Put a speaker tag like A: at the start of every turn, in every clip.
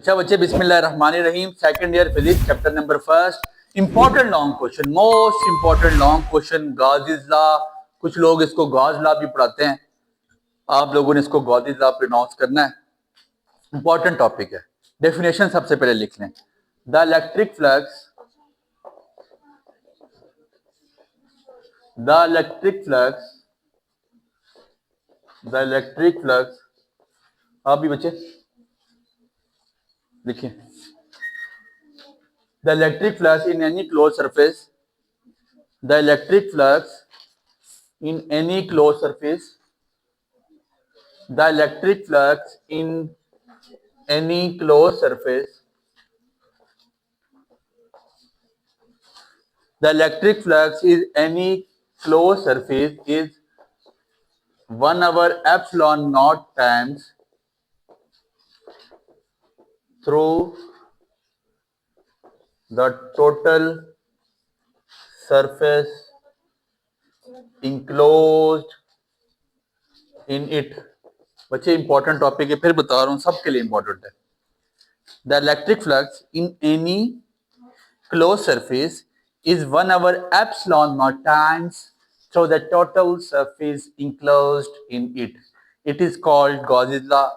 A: अच्छा बच्चे, बिस्मिल्लाहिर्रहमानिर्रहीम। Second year physics, chapter number first. Important long question, most important long question, Gauss's law. कुछ लोग इसको गॉस लॉ भी पढ़ाते हैं, आप लोगों ने इसको गॉसिस लॉ प्रोनाउंस करना है। इंपॉर्टेंट टॉपिक है। डेफिनेशन सबसे पहले लिख लें। The electric flux the electric flux the electric flux आप भी बच्चे लिखिए। The electric flux in any close surface the electric flux in any closed surface the electric flux in any closed surface the electric flux is any closed surface is 1 over epsilon naught times through the total surface enclosed in it। बच्चे important topic है, फिर बता रहा हूं, सबके लिए important है। The electric flux in any closed surface is 1 over epsilon naught times through the total surface enclosed in it. It is called Gauss's law।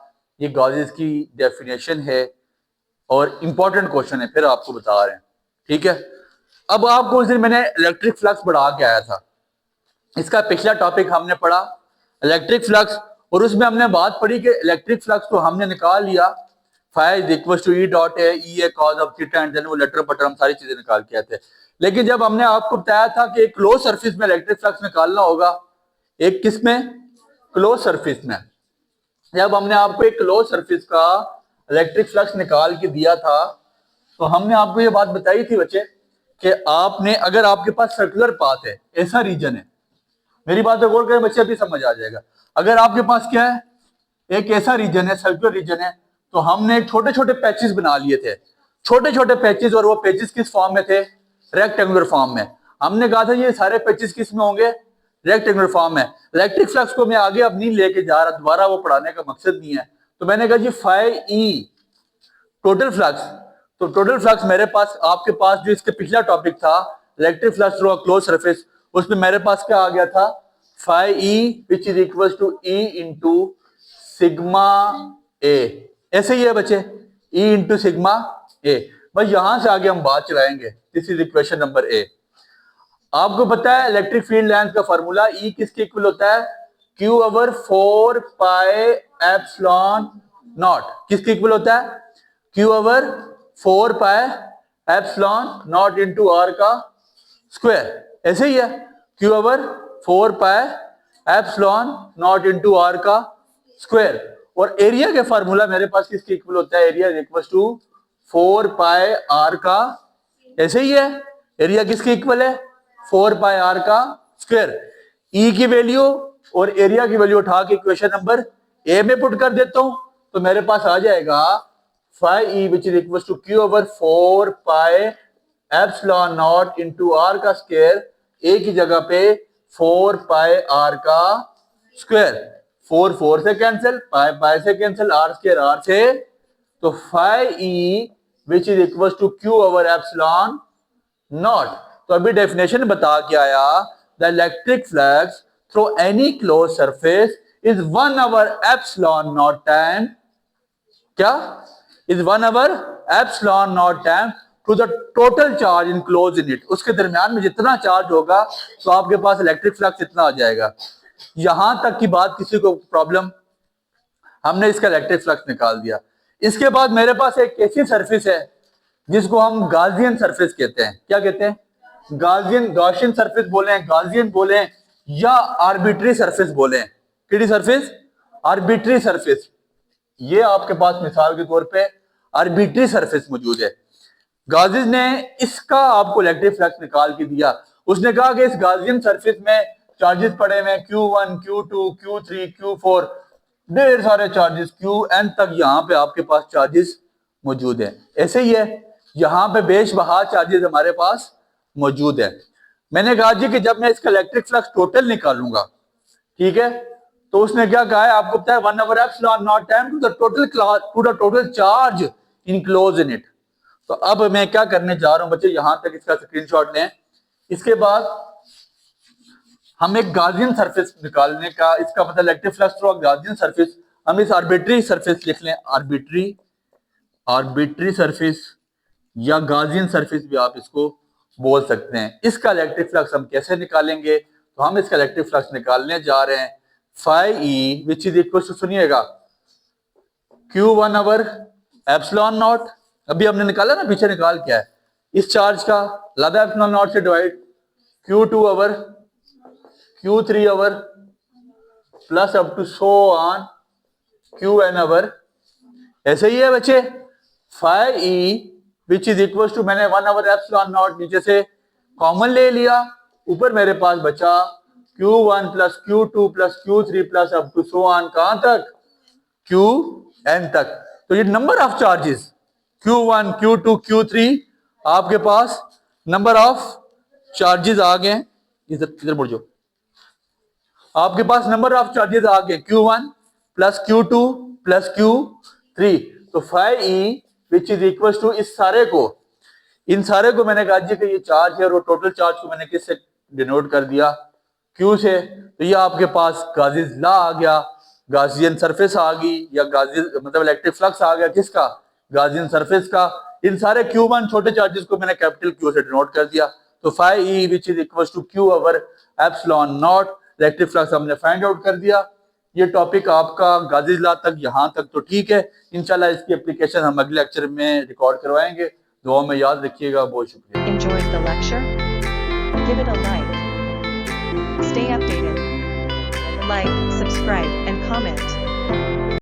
A: ये गॉसेस की डेफिनेशन है और इंपॉर्टेंट क्वेश्चन है, फिर आपको बता रहे हैं। ठीक है, अब आपको उस दिन मैंने इलेक्ट्रिक फ्लक्स बढ़ा के आया था। इसका पिछला टॉपिक हमने पढ़ा इलेक्ट्रिक फ्लक्स, और उसमें हमने बात पढ़ी कि इलेक्ट्रिक फ्लक्स को हमने निकाल लिया, phi is equal to E dot A, E A cos of theta and then वो लेटर बटर, हम सारी चीजें निकाल के आए थे। लेकिन जब हमने आपको बताया था कि एक क्लोज सरफेस में इलेक्ट्रिक फ्लक्स निकालना होगा, एक किस में, क्लोज सरफेस में, जब हमने आपको एक क्लोज सरफेस का इलेक्ट्रिक फ्लक्स निकाल के दिया था तो हमने आपको ये बात बताई थी बच्चे कि आपने, अगर आपके पास सर्कुलर पाथ है, ऐसा रीजन है, मेरी बात को गौर करें बच्चे, अभी समझ आ जाएगा। अगर आपके पास क्या है, एक ऐसा रीजन है, सर्कुलर रीजन है, तो हमने छोटे छोटे पैचेस बना लिए थे, छोटे छोटे पैचेस, और वो पैचेस किस फॉर्म में थे, रेक्टेंगुलर फॉर्म में। हमने कहा था ये सारे पैचेस किस में होंगे, रेक्टेंगुलर फॉर्म में। इलेक्ट्रिक फ्लक्स को मैं आगे अब नहीं लेके जा रहा, दोबारा वो पढ़ाने का मकसद नहीं है, तो मैंने कहा जी फाई ई टोटल फ्लक्स, तो टोटल फ्लक्स मेरे पास, आपके पास जो इसके पिछला टॉपिक था electric flux through a close surface, उसमें मेरे पास क्या आ गया था, phi E which is equal to E into sigma A. ऐसे ही है बच्चे, ई इंटू सिग्मा ए। बस यहां से आगे हम बात चलाएंगे। This is equation number A. आपको पता है इलेक्ट्रिक फील्ड लेंथ का फार्मूला ई किसके इक्वल होता है, Q over 4 pi epsilon naught. किसके इक्वल होता है, Q over 4 pi epsilon naught into R का स्क्वायर। ऐसे ही है, Q over 4 pi epsilon naught into R का स्क्वायर। और एरिया के फार्मूला मेरे पास किसके इक्वल होता है, area equal to 4 pi are का, ऐसे ही है, एरिया किसके इक्वल है, 4 पाई आर का स्क्वायर। ई की वैल्यू और एरिया की वैल्यू उठा के इक्वेशन नंबर ए में पुट कर देता हूं, तो मेरे पास आ जाएगा phi E which is equal to Q over 4 pi epsilon naught into R का स्क्वायर, ए की जगह पे 4 पाई आर का स्क्वायर। 4 4 से कैंसिल, पाई पाई से कैंसिल, आर स्क्वायर आर से, तो phi E which is equal to Q over epsilon naught. तो अभी डेफिनेशन बता के आया, the electric flux through any close surface is 1 over epsilon naught time, क्या, is 1 over epsilon naught time to the total charge enclose in it. उसके दरमियान में जितना चार्ज होगा तो आपके पास इलेक्ट्रिक फ्लक्स इतना आ जाएगा। यहां तक की बात किसी को प्रॉब्लम, हमने इसका इलेक्ट्रिक फ्लक्स निकाल दिया। इसके बाद मेरे पास एक ऐसी सरफेस है जिसको हम गाउसियन सरफेस कहते हैं। क्या कहते हैं, गॉसियन सरफेस बोले, गाउसियन बोले, या आर्बिट्री सरफेस बोले। किसी सरफेस, आर्बिट्री सरफेस। ये आपके पास मिसाल के तौर पे आर्बिट्री सरफेस मौजूद है। गाउस ने इसका आपको इलेक्ट्रिक फ्लक्स निकाल के दिया। उसने कहा कि इस गाउसियन सरफेस में चार्जेस पड़े हुए Q1, Q2, Q3, Q4, ढेर सारे चार्जेस, Qn तक यहाँ पे आपके पास चार्जेस मौजूद है। ऐसे ही है, यहाँ पे बेशबहा चार्जेस हमारे पास मौजूद है। मैंने कहा जी कि जब मैं इसका इलेक्ट्रिक फ्लक्स टोटल निकालूंगा, ठीक है, तो उसने क्या कहा है आपको पता है, 1 over epsilon naught time to the total charge enclose in it. तो अब मैं क्या करने जा रहा हूं बच्चे, यहां तक इसका स्क्रीनशॉट लें। इसके बाद हम एक गाउसियन सरफेस निकालने का, इसका मतलब electric flux through Gaussian surface, हम इस आर्बिट्री सरफेस लिख लें, आर्बिट्री सरफेस या गाउसियन सरफेस भी आप इसको बोल सकते हैं। इसका इलेक्ट्रिक फ्लक्स हम कैसे निकालेंगे, तो हम इसका इलेक्ट्रिक फ्लक्स निकालने जा रहे हैं phi E which is equal to, सुनिएगा, Q1 ओवर एप्सिलॉन नॉट, अभी हमने निकाला ना, पीछे निकाल क्या है, इस चार्ज का लादा एप्सिलॉन नॉट से divide Q2 over Q3 over plus up to so on Qn over, ऐसे ही है बच्चे, phi E which is equal to, मैंने 1 ओवर एप्सिलॉन नॉट नीचे से कॉमन ले लिया, ऊपर मेरे पास बचा Q1 plus Q2 plus Q3 plus up to so on, कहां तक, Qn तक। तो ये number of charges Q1 Q2 Q3, आपके पास नंबर ऑफ चार्जेस आ गए, इधर बढ़ जाओ, आपके पास नंबर ऑफ चार्जेस आ गए Q1 plus Q2 plus Q3। तो phi E which is equal to, इस सारे को, इन सारे को मैंने कहा जी कि ये चार्ज है, और वो टोटल चार्ज को मैंने किससे डिनोट कर दिया, Q से। तो ये आपके पास गाउसियन लॉ आ गया, गाउसियन सरफेस आ गई, या गाउसियन मतलब इलेक्ट्रिक फ्लक्स आ गया, किसका, गाउसियन सरफेस का। इन सारे Q1 छोटे चार्जेस को मैंने कैपिटल Q से डिनोट कर दिया। तो phi E which is equal to Q over epsilon naught, electric flux हमने फाइंड आउट कर दिया। ये टॉपिक आपका गाउसियन लॉ तक, यहाँ तक तो ठीक है। इंशाल्लाह इसकी एप्लीकेशन हम अगले लेक्चर में रिकॉर्ड करवाएंगे। दुआ में याद रखिएगा। बहुत शुक्रिया।
B: Enjoyed the lecture? Give it a like. Stay updated. Like, subscribe, and comment.